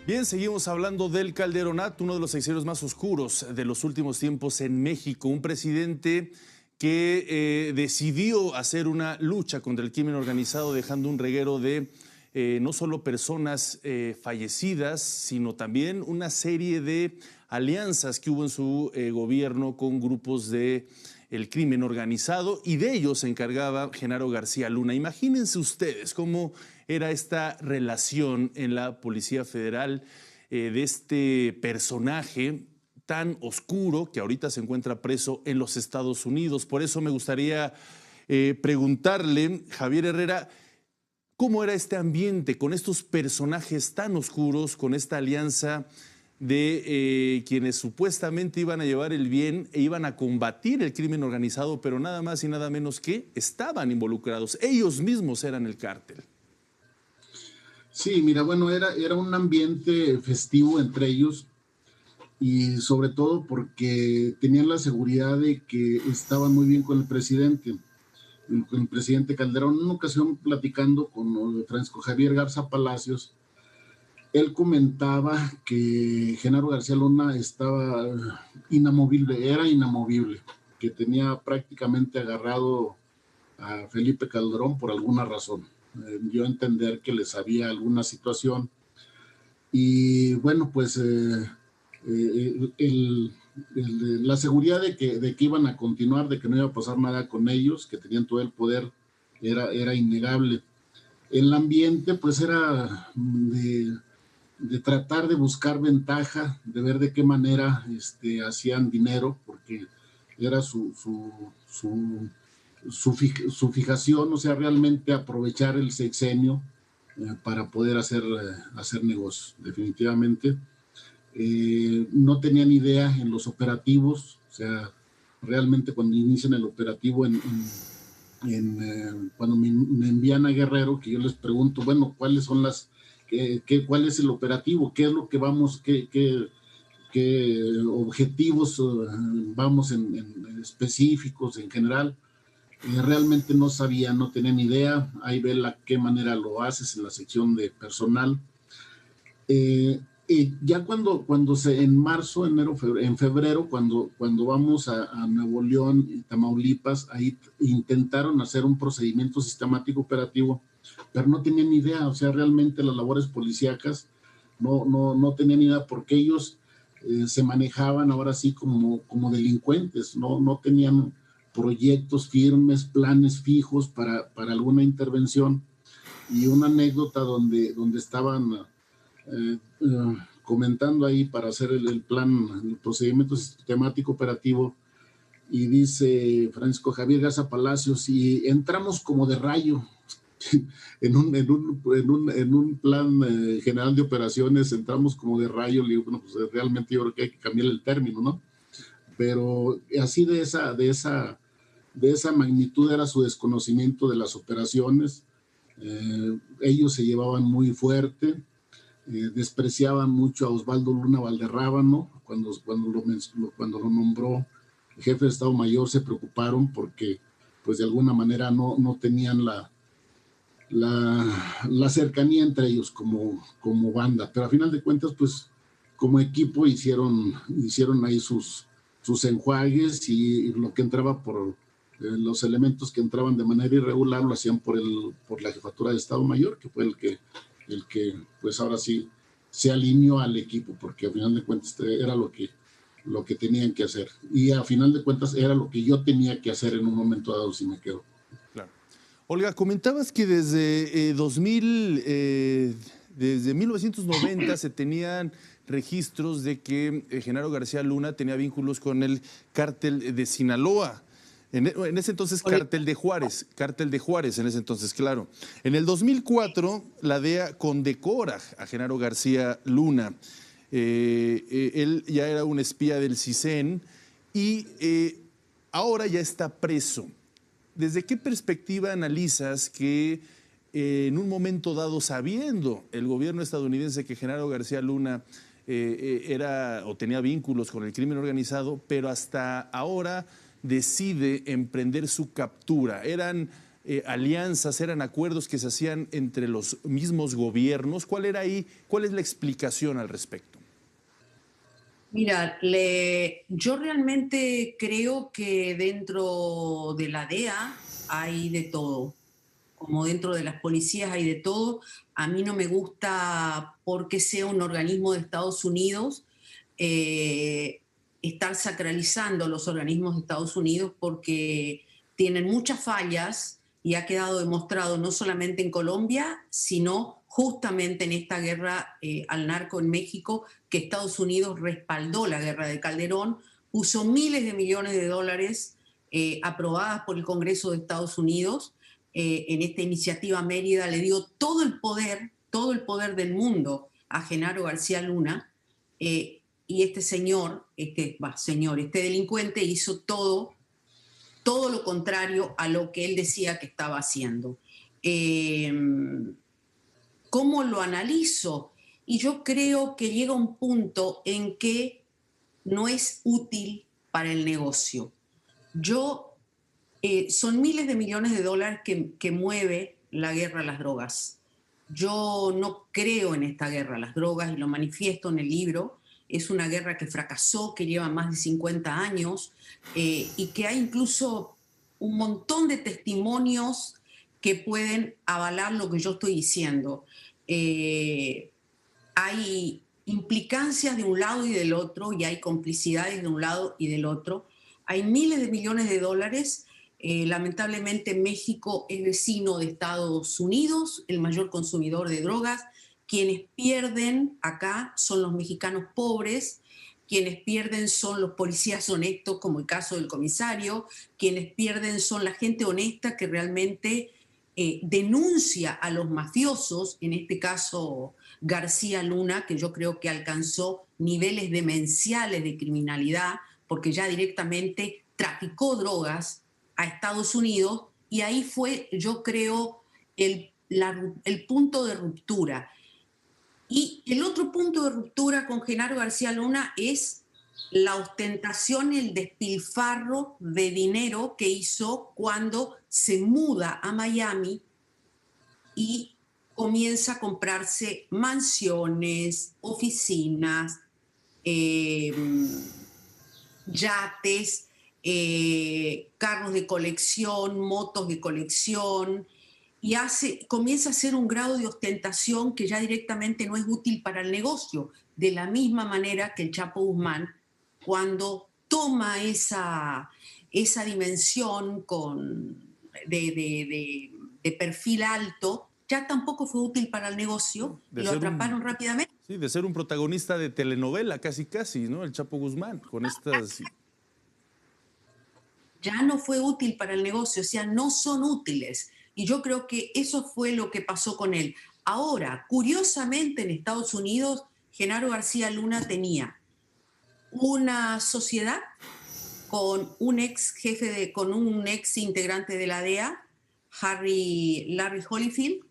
Bien, seguimos hablando del Calderonato, uno de los sexenios más oscuros de los últimos tiempos en México. Un presidente que decidió hacer una lucha contra el crimen organizado, dejando un reguero de no solo personas fallecidas, sino también una serie de alianzas que hubo en su gobierno con grupos del crimen organizado, y de ellos se encargaba Genaro García Luna. Imagínense ustedes cómo era esta relación en la Policía Federal de este personaje tan oscuro que ahorita se encuentra preso en los Estados Unidos. Por eso me gustaría preguntarle, Javier Herrera, ¿cómo era este ambiente con estos personajes tan oscuros, con esta alianza de quienes supuestamente iban a llevar el bien e iban a combatir el crimen organizado, pero nada más y nada menos que estaban involucrados? Ellos mismos eran el cártel. Sí, mira, bueno, era un ambiente festivo entre ellos, y sobre todo porque tenían la seguridad de que estaban muy bien con el presidente. el presidente Calderón. En una ocasión, platicando con Francisco Javier Garza Palacios, él comentaba que Genaro García Luna estaba inamovible, era inamovible, que tenía prácticamente agarrado a Felipe Calderón por alguna razón. Dio a entender que les había alguna situación. Y bueno, pues la seguridad de que iban a continuar, de que no iba a pasar nada con ellos, que tenían todo el poder, era innegable. El ambiente pues era de tratar de buscar ventaja, de ver de qué manera hacían dinero, porque era su fijación, o sea, realmente aprovechar el sexenio para poder hacer negocios, definitivamente. No tenían idea en los operativos, o sea, realmente cuando inician el operativo, cuando me envían a Guerrero, que yo les pregunto, bueno, ¿cuáles son cuál es el operativo? ¿Qué es lo que vamos, qué objetivos vamos en específicos, en general? Realmente no sabía, no tenía ni idea. Ahí ve qué manera lo haces en la sección de personal. Ya en marzo, enero, en febrero, cuando vamos a Nuevo León y Tamaulipas, ahí intentaron hacer un procedimiento sistemático operativo, pero no tenían ni idea. O sea, realmente las labores policíacas no tenían ni idea, porque ellos se manejaban ahora sí como delincuentes, no tenían proyectos firmes, planes fijos para alguna intervención. Y una anécdota donde estaban comentando ahí para hacer el plan, el procedimiento sistemático operativo, y dice Francisco Javier Garza Palacios, y entramos como de rayo. en un plan general de operaciones entramos como de rayo. Le digo, bueno, pues realmente yo creo que hay que cambiar el término, ¿no? Pero así de esa magnitud era su desconocimiento de las operaciones. Ellos se llevaban muy fuerte, despreciaban mucho a Osvaldo Luna Valderrábano. Cuando lo nombró jefe de Estado Mayor, se preocuparon porque pues de alguna manera no tenían la cercanía entre ellos como banda, pero a final de cuentas pues como equipo hicieron ahí sus enjuagues, y lo que entraba por los elementos que entraban de manera irregular lo hacían por la jefatura de Estado Mayor, que fue el que pues ahora sí se alineó al equipo, porque a final de cuentas era lo que tenían que hacer, y a final de cuentas era lo que yo tenía que hacer en un momento dado si me quedo. Claro. Olga, comentabas que desde 1990 se tenían registros de que Genaro García Luna tenía vínculos con el cártel de Sinaloa. En ese entonces, cártel de Juárez, en ese entonces, claro. En el 2004, la DEA condecora a Genaro García Luna. Él ya era un espía del CISEN y ahora ya está preso. ¿Desde qué perspectiva analizas que en un momento dado, sabiendo el gobierno estadounidense que Genaro García Luna era o tenía vínculos con el crimen organizado, pero hasta ahora decide emprender su captura? ¿Eran alianzas, eran acuerdos que se hacían entre los mismos gobiernos? ¿Cuál es la explicación al respecto? Mira, yo realmente creo que dentro de la DEA hay de todo, como dentro de las policías hay de todo. A mí no me gusta, porque sea un organismo de Estados Unidos, estar sacralizando los organismos de Estados Unidos, porque tienen muchas fallas y ha quedado demostrado no solamente en Colombia, sino justamente en esta guerra al narco en México, que Estados Unidos respaldó la guerra de Calderón, puso miles de millones de dólares aprobadas por el Congreso de Estados Unidos en esta iniciativa Mérida, le dio todo el poder del mundo a Genaro García Luna, y este delincuente hizo todo lo contrario a lo que él decía que estaba haciendo. ¿Cómo lo analizo? Y yo creo que llega un punto en que no es útil para el negocio. Yo Son miles de millones de dólares que mueve la guerra a las drogas. Yo no creo en esta guerra a las drogas y lo manifiesto en el libro. Es una guerra que fracasó, que lleva más de 50 años y que hay incluso un montón de testimonios que pueden avalar lo que yo estoy diciendo. Hay implicancias de un lado y del otro y hay complicidades de un lado y del otro. Hay miles de millones de dólares. Lamentablemente México es vecino de Estados Unidos, el mayor consumidor de drogas. Quienes pierden acá son los mexicanos pobres, quienes pierden son los policías honestos, como el caso del comisario, quienes pierden son la gente honesta que realmente denuncia a los mafiosos, en este caso García Luna, que yo creo que alcanzó niveles demenciales de criminalidad, porque ya directamente traficó drogas a Estados Unidos, y ahí fue, yo creo, el punto de ruptura. Y el otro punto de ruptura con Genaro García Luna es la ostentación y el despilfarro de dinero que hizo cuando se muda a Miami y comienza a comprarse mansiones, oficinas, yates, carros de colección, motos de colección, y comienza a hacer un grado de ostentación que ya directamente no es útil para el negocio, de la misma manera que el Chapo Guzmán, cuando toma esa dimensión de perfil alto, ya tampoco fue útil para el negocio, y lo atraparon rápidamente. Sí, de ser un protagonista de telenovela, casi, ¿no? El Chapo Guzmán, con estas... Ya no fue útil para el negocio, o sea, no son útiles. Y yo creo que eso fue lo que pasó con él. Ahora, curiosamente, en Estados Unidos, Genaro García Luna tenía una sociedad con un ex integrante de la DEA, Larry Holyfield,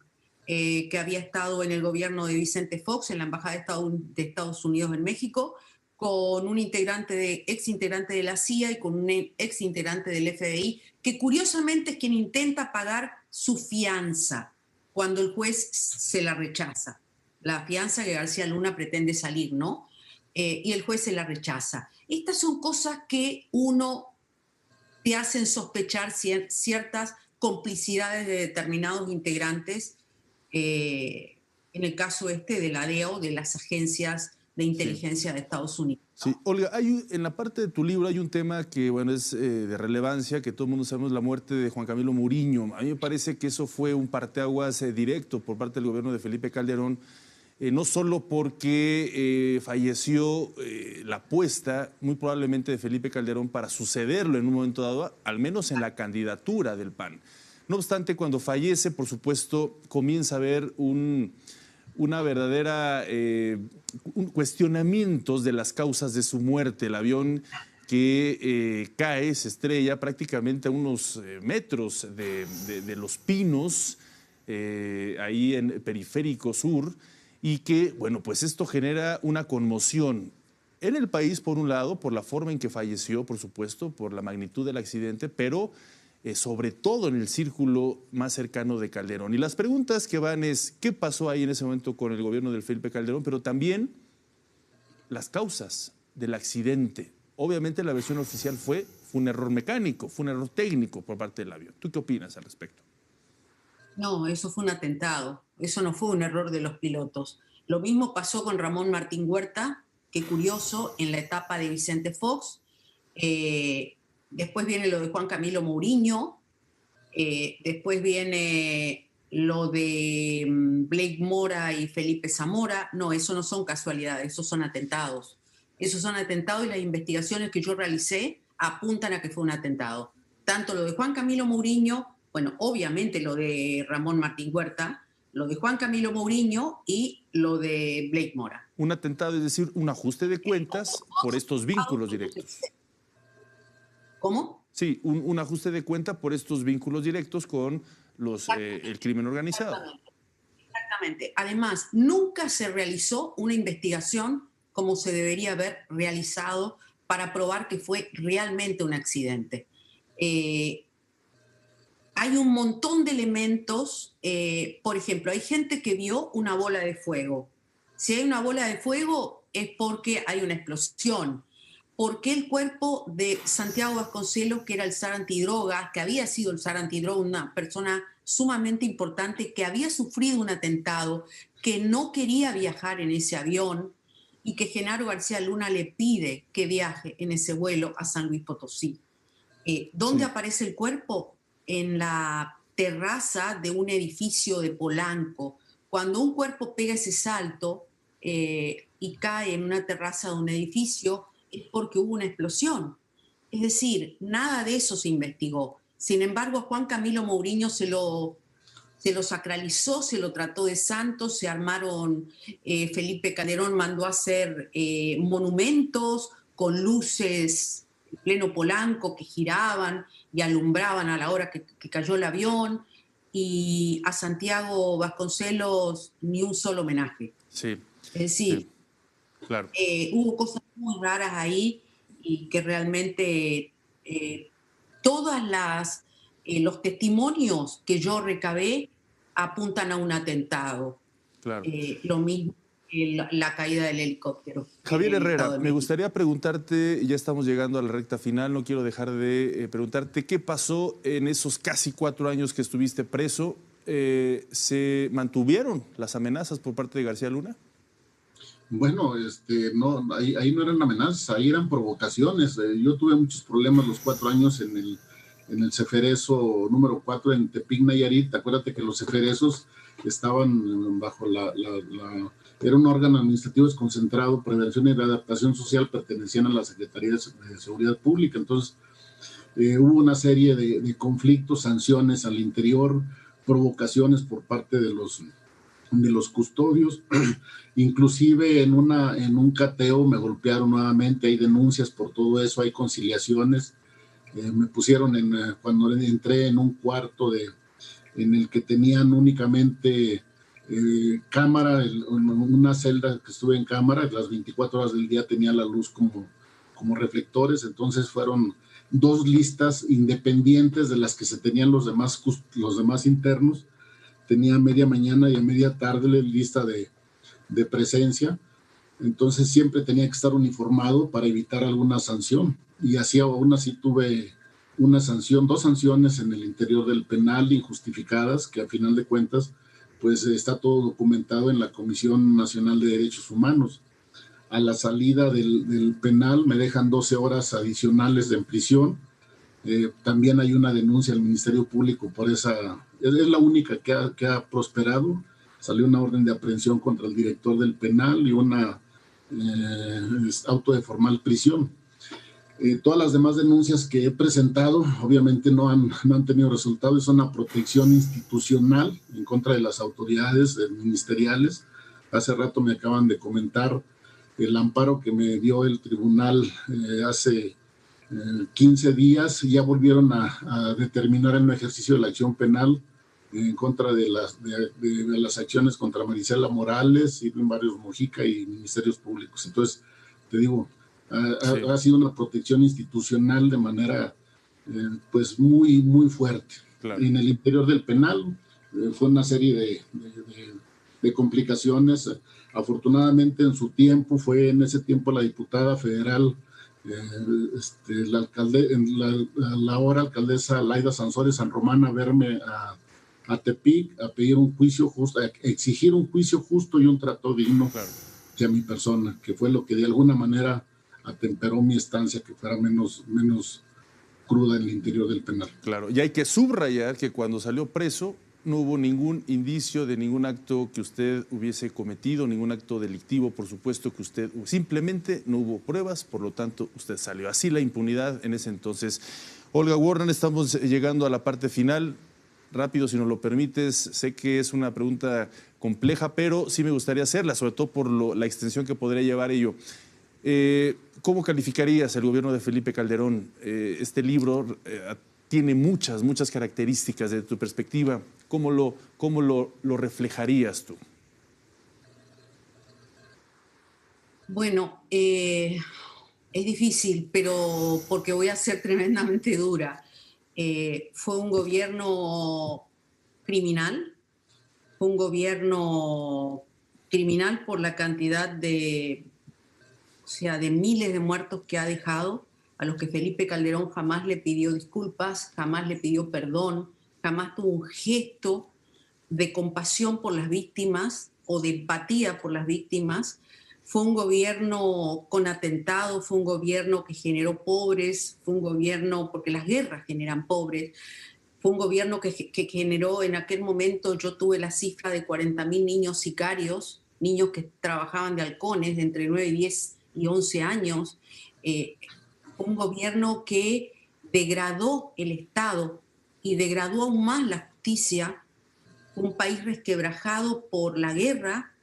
que había estado en el gobierno de Vicente Fox, en la Embajada de Estados Unidos en México, con un ex integrante de la CIA y con un ex integrante del FBI, que curiosamente es quien intenta pagar su fianza cuando el juez se la rechaza. La fianza que García Luna pretende salir, ¿no? Y el juez se la rechaza. Estas son cosas que te hacen sospechar ciertas complicidades de determinados integrantes, en el caso de la DEA o de las agencias de inteligencia de Estados Unidos, ¿no? Sí, Olga, en la parte de tu libro hay un tema que, bueno, es de relevancia, que todo el mundo sabemos, la muerte de Juan Camilo Muriño. A mí me parece que eso fue un parteaguas directo por parte del gobierno de Felipe Calderón, no solo porque falleció la apuesta, muy probablemente, de Felipe Calderón para sucederlo en un momento dado, al menos en la candidatura del PAN. No obstante, cuando fallece, por supuesto, comienza a haber una verdadera cuestionamientos de las causas de su muerte. El avión que cae, se estrella prácticamente a unos metros de Los Pinos, ahí en Periférico Sur, y que, bueno, pues esto genera una conmoción en el país, por un lado, por la forma en que falleció, por supuesto, por la magnitud del accidente, pero sobre todo en el círculo más cercano de Calderón. Y las preguntas que van es, ¿qué pasó ahí en ese momento con el gobierno del Felipe Calderón? Pero también las causas del accidente. Obviamente la versión oficial fue un error mecánico, fue un error técnico por parte del avión. ¿Tú qué opinas al respecto? No, eso fue un atentado. Eso no fue un error de los pilotos. Lo mismo pasó con Ramón Martín Huerta, que curioso, en la etapa de Vicente Fox. Después viene lo de Juan Camilo Muriño, después viene lo de Blake Mora y Felipe Zamora. No, eso no son casualidades, esos son atentados. Esos son atentados y las investigaciones que yo realicé apuntan a que fue un atentado. Tanto lo de Juan Camilo Muriño, bueno, obviamente lo de Ramón Martín Huerta, lo de Juan Camilo Muriño y lo de Blake Mora. Un atentado, es decir, un ajuste de cuentas por estos vínculos directos. ¿Cómo? Sí, un ajuste de cuenta por estos vínculos directos con el crimen organizado. Exactamente. Además, nunca se realizó una investigación como se debería haber realizado para probar que fue realmente un accidente. hay un montón de elementos. Por ejemplo, hay gente que vio una bola de fuego. Si hay una bola de fuego es porque hay una explosión. ¿Por qué el cuerpo de Santiago Vasconcelos, que era el zar antidrogas, que había sido el zar antidrogas, una persona sumamente importante, que había sufrido un atentado, que no quería viajar en ese avión y que Genaro García Luna le pide que viaje en ese vuelo a San Luis Potosí? ¿Dónde aparece el cuerpo? En la terraza de un edificio de Polanco. Cuando un cuerpo pega ese salto y cae en una terraza de un edificio, es porque hubo una explosión. Es decir, nada de eso se investigó. Sin embargo, a Juan Camilo Mourinho se lo sacralizó, se lo trató de santo, se armaron, Felipe Calderón mandó a hacer monumentos con luces en pleno Polanco que giraban y alumbraban a la hora que cayó el avión, y a Santiago Vasconcelos ni un solo homenaje. Sí. Es decir, sí, claro. Hubo cosas muy raras ahí y que realmente todas los testimonios que yo recabé apuntan a un atentado. Claro. Lo mismo que la caída del helicóptero. Javier Herrera, me gustaría preguntarte, ya estamos llegando a la recta final, no quiero dejar de preguntarte qué pasó en esos casi 4 años que estuviste preso. ¿Se mantuvieron las amenazas por parte de García Luna? Bueno, no, ahí no eran amenazas, ahí eran provocaciones. Yo tuve muchos problemas los 4 años en el Ceferezo número 4 en Tepic, Nayarit. Acuérdate que los Ceferezos estaban bajo era un órgano administrativo desconcentrado, prevención y readaptación social, pertenecían a la Secretaría de Seguridad Pública. Entonces, hubo una serie de conflictos, sanciones al interior, provocaciones por parte de los custodios. Inclusive en un cateo me golpearon nuevamente, hay denuncias por todo eso, hay conciliaciones. Me pusieron cuando entré en un cuarto en el que tenían únicamente cámara, una celda que estuve en cámara, las 24 horas del día tenía la luz como reflectores. Entonces fueron 2 listas independientes de las que se tenían los demás internos. Tenía media mañana y a media tarde lista de presencia. Entonces siempre tenía que estar uniformado para evitar alguna sanción. Y aún así tuve una sanción, 2 sanciones en el interior del penal injustificadas, que a final de cuentas pues está todo documentado en la Comisión Nacional de Derechos Humanos. A la salida del penal me dejan 12 horas adicionales en prisión. También hay una denuncia al Ministerio Público por esa, es la única que ha prosperado. Salió una orden de aprehensión contra el director del penal y una auto de formal prisión. Todas las demás denuncias que he presentado obviamente no han tenido resultado, es una protección institucional en contra de las autoridades ministeriales. Hace rato me acaban de comentar el amparo que me dio el tribunal hace 15 días, ya volvieron a determinar el no ejercicio de la acción penal en contra de las acciones contra Marisela Morales, Irving Barrios Mojica y ministerios públicos. Entonces, te digo, ha sido una protección institucional de manera pues muy, muy fuerte. Claro. En el interior del penal fue una serie de complicaciones. Afortunadamente en su tiempo, fue en ese tiempo la diputada federal, la ahora alcaldesa Laida Sansores San Román, a verme a Tepic a pedir un juicio justo, a exigir un juicio justo y un trato digno hacia mi persona, que fue lo que de alguna manera atemperó mi estancia, que fuera menos cruda en el interior del penal. Claro, y hay que subrayar que cuando salió preso no hubo ningún indicio de ningún acto que usted hubiese cometido, ningún acto delictivo, por supuesto que usted, simplemente no hubo pruebas, por lo tanto usted salió. Así la impunidad en ese entonces. Olga Warren, estamos llegando a la parte final. Rápido, si nos lo permites, sé que es una pregunta compleja, pero sí me gustaría hacerla, sobre todo por la extensión que podría llevar ello. ¿Cómo calificarías el gobierno de Felipe Calderón? Este libro tiene muchas características desde tu perspectiva. ¿Cómo lo reflejarías tú? Bueno, es difícil, pero porque voy a ser tremendamente dura. fue un gobierno criminal, por la cantidad de miles de muertos que ha dejado, a los que Felipe Calderón jamás le pidió disculpas, jamás le pidió perdón, jamás tuvo un gesto de compasión por las víctimas o de empatía por las víctimas. Fue un gobierno con atentados, fue un gobierno que generó pobres, fue un gobierno, porque las guerras generan pobres, fue un gobierno que generó, en aquel momento yo tuve la cifra de 40.000 niños sicarios, niños que trabajaban de halcones de entre 9, 10 y 11 años. Fue un gobierno que degradó el Estado y degradó aún más la justicia. Un país resquebrajado por la guerra,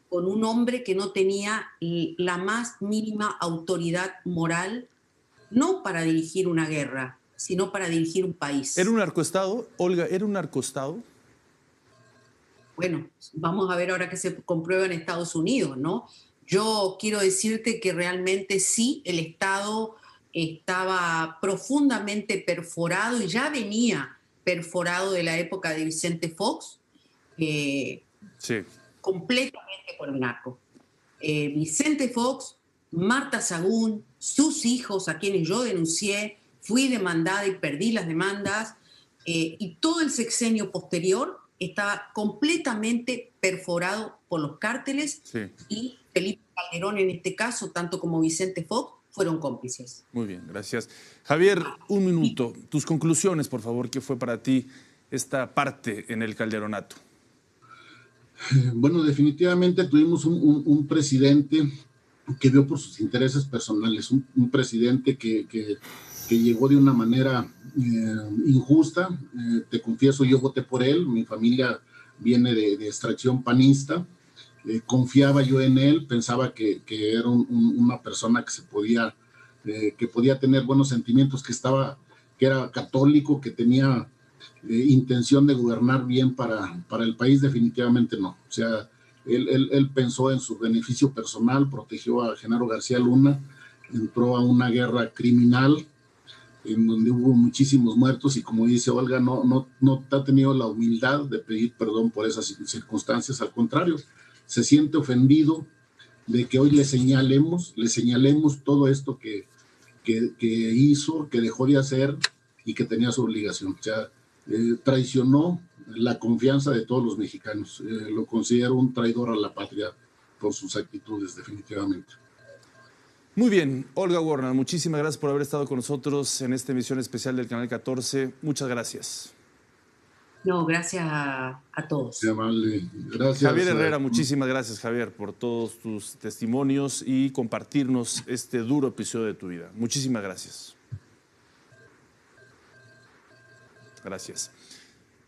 con un hombre que no tenía la más mínima autoridad moral, no para dirigir una guerra, sino para dirigir un país. ¿Era un narcoestado, Olga? ¿Era un narcoestado? Bueno, vamos a ver ahora que se comprueba en Estados Unidos, ¿no? Yo quiero decirte que realmente sí, el Estado estaba profundamente perforado y ya venía perforado de la época de Vicente Fox, completamente por el narco. Vicente Fox, Marta Sagún, sus hijos, a quienes yo denuncié, fui demandada y perdí las demandas, y todo el sexenio posterior estaba completamente perforado por los cárteles, y Felipe Calderón en este caso, tanto como Vicente Fox, fueron cómplices. Muy bien, gracias. Javier, un minuto. Tus conclusiones, por favor, ¿qué fue para ti esta parte en el Calderonato? Bueno, definitivamente tuvimos un presidente que vio por sus intereses personales, un presidente que llegó de una manera injusta. Te confieso, yo voté por él, mi familia viene de extracción panista. Confiaba yo en él, pensaba que era una persona que podía tener buenos sentimientos, que era católico, que tenía intención de gobernar bien para el país. Definitivamente no. O sea, él pensó en su beneficio personal, protegió a Genaro García Luna, entró a una guerra criminal en donde hubo muchísimos muertos, y como dice Olga, no ha tenido la humildad de pedir perdón por esas circunstancias. Al contrario, se siente ofendido de que hoy le señalemos todo esto que hizo, que dejó de hacer y que tenía su obligación. O sea, traicionó la confianza de todos los mexicanos. Lo considero un traidor a la patria por sus actitudes, definitivamente. Muy bien, Olga Warner, muchísimas gracias por haber estado con nosotros en esta emisión especial del Canal 14. Muchas gracias. No, gracias a todos. Qué amable. Gracias. Javier Herrera, muchísimas gracias, Javier, por todos tus testimonios y compartirnos este duro episodio de tu vida. Muchísimas gracias. Gracias.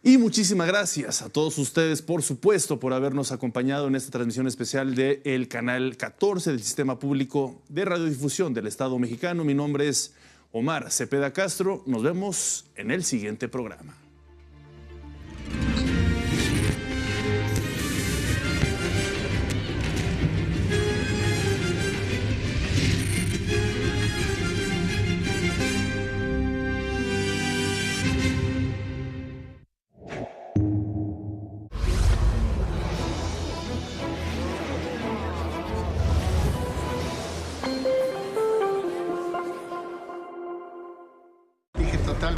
Y muchísimas gracias a todos ustedes, por supuesto, por habernos acompañado en esta transmisión especial del Canal 14 del Sistema Público de Radiodifusión del Estado Mexicano. Mi nombre es Omar Cepeda Castro. Nos vemos en el siguiente programa.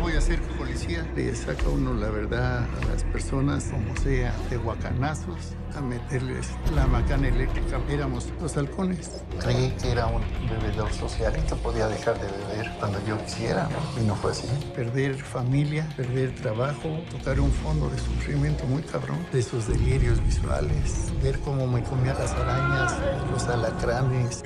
Voy a ser policía. Le saca uno la verdad a las personas, como sea, de guacanazos, a meterles la macana eléctrica. Éramos los halcones. Creí que era un bebedor social y que podía dejar de beber cuando yo quisiera, ¿no? Y no fue así. Perder familia, perder trabajo, tocar un fondo de sufrimiento muy cabrón, de esos delirios visuales, ver cómo me comía las arañas, los alacranes.